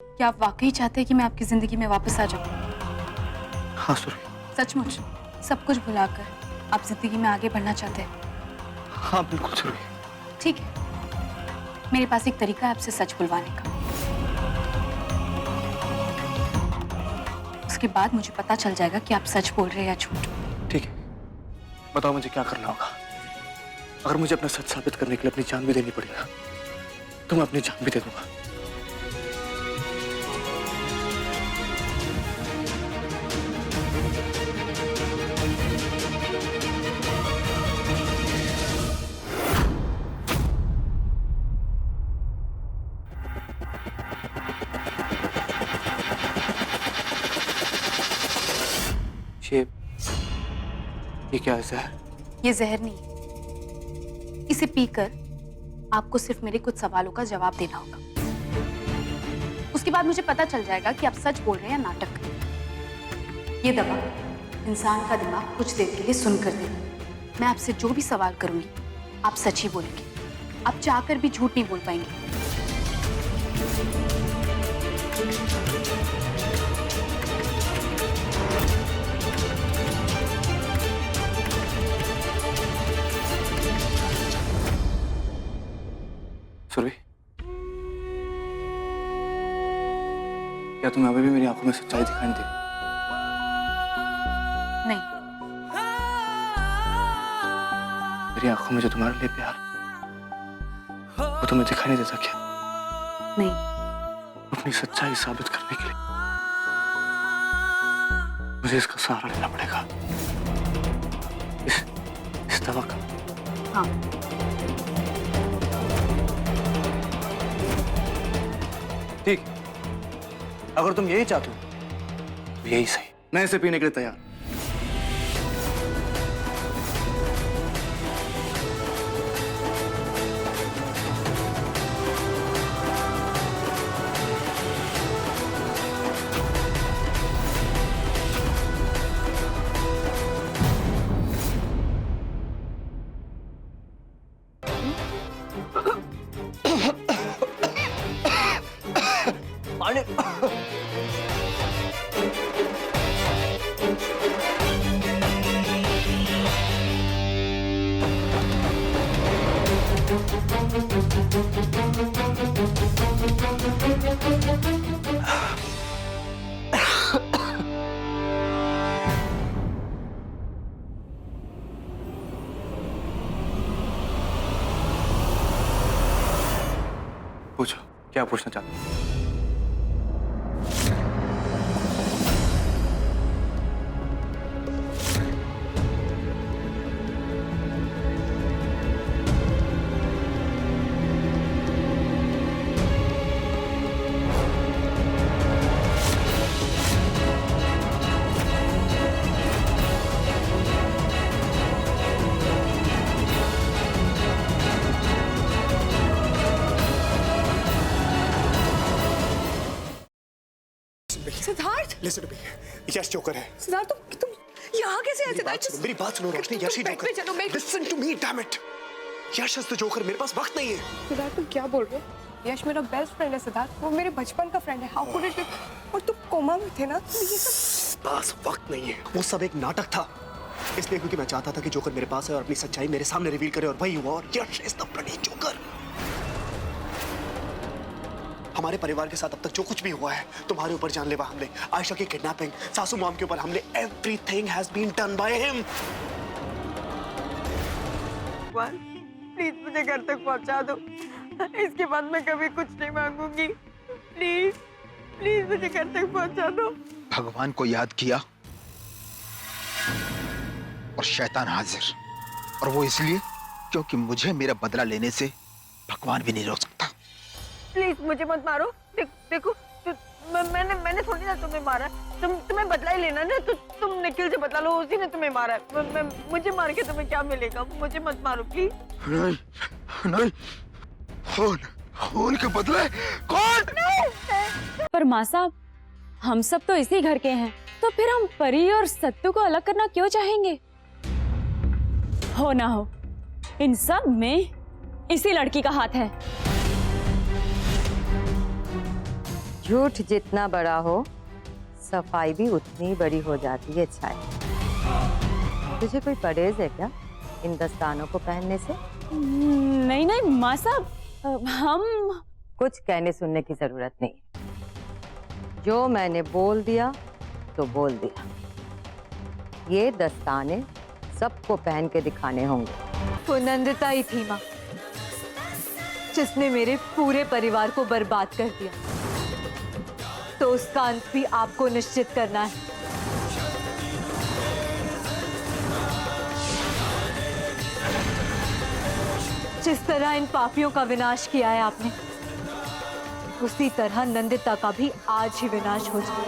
क्या आप वाकई चाहते हैं कि मैं आपकी जिंदगी में वापस आ जाऊं? हाँ सुरभि। सचमुच सब कुछ भुलाकर आप जिंदगी में आगे बढ़ना चाहते हैं? हाँ बिल्कुल सुरभि। ठीक है, मेरे पास एक तरीका है आपसे सच बुलवाने का। उसके बाद मुझे पता चल जाएगा कि आप सच बोल रहे हैं या झूठ। ठीक है, बताओ मुझे क्या करना होगा। अगर मुझे अपना सच साबित करने के लिए अपनी जान भी देनी पड़ी ना, तो मैं अपनी जान भी दे दूंगा। ये क्या है जहर? ये जहर नहीं है। इसे पीकर आपको सिर्फ मेरे कुछ सवालों का जवाब देना होगा। उसके बाद मुझे पता चल जाएगा कि आप सच बोल रहे हैं या नाटक। ये दवा इंसान का दिमाग कुछ देर के लिए सुन कर देगी। मैं आपसे जो भी सवाल करूंगी आप सच ही बोलेंगे। आप चाहकर भी झूठ नहीं बोल पाएंगे। सुरभि, क्या तुम्हें अभी भी मेरी आंखों में सच्चाई दिखाई नहीं दे रही? नहीं, मेरी आंखों में जो तुम्हारे लिए प्यार, वो तुम्हें दिखाई नहीं देता क्या? नहीं, अपनी सच्चाई साबित करने के लिए मुझे इसका सहारा लेना पड़ेगा। इस दवा का। हाँ। ठीक, अगर तुम यही चाहते हो तो यही सही। मैं इसे पीने के लिए तैयार। पानी। पूछो, क्या पूछना चाहते हो? Siddharth, Listen to me. Yash joker है। सिद्धार्थ तुम यहाँ कैसे आए सिद्धार्थ? मेरी बात सुनो रोशनी, यश ही जोकर। चलो मैं Listen to me, damn it. Yash is the joker. मेरे पास वक्त नहीं है। सिद्धार्थ तुम क्या बोल रहे हो? यश मेरा बेस्ट फ्रेंड है सिद्धार्थ, वो मेरे बचपन का फ्रेंड है। How could it? और तुम कोमा में थे ना, तो ये सब पास वक्त नहीं है। वो सब एक नाटक था, इसलिए क्योंकि मैं चाहता था कि जोकर मेरे पास है और अपनी सच्चाई मेरे सामने रिवील करे, और वही हुआ। और यश इज द ब्लडी जोकर। हमारे परिवार के साथ अब तक जो कुछ भी हुआ है, तुम्हारे ऊपर जानलेवा हमले, आयशा की किडनैपिंग, सासू मॉम के ऊपर हमले, everything has been done by him. Please मुझे घर तक पहुंचा दो। इसके बाद मैं कभी कुछ नहीं मांगूंगी। प्लीज प्लीज मुझे घर तक पहुंचा दो। भगवान को याद किया और शैतान हाजिर, और वो इसलिए क्योंकि मुझे मेरा बदला लेने से भगवान भी नहीं रोक सकता। प्लीज मुझे मत मारो। देखो मैंने थोड़ी ना तुम्हें मारा। तुम्हें बदला ही लेना ना, तो तुम निखिल से बदला लो, उसी ने तुम्हें मारा है। मुझे मार के तुम्हें क्या मिलेगा? मुझे मत मारो प्लीज। नहीं नहीं, खून के बदले कौन? पर माँ साहब, हम सब तो इसी घर के हैं, तो फिर हम परी और सत्तू को अलग करना क्यों चाहेंगे? हो ना हो, इन सब में इसी लड़की का हाथ है। झूठ जितना बड़ा हो, सफाई भी उतनी बड़ी हो जाती है छाया। तुझे कोई परहेज है क्या इन दस्तानों को पहनने से? नहीं नहीं माँ साहब, हम कुछ कहने सुनने की जरूरत नहीं। जो मैंने बोल दिया तो बोल दिया। ये दस्ताने सबको पहन के दिखाने होंगे। वो नंदिता ही थी माँ, जिसने मेरे पूरे परिवार को बर्बाद कर दिया। तो उसका अंत भी आपको निश्चित करना है। जिस तरह इन पापियों का विनाश किया है आपने, उसी तरह नंदिता का भी आज ही विनाश हो जाए।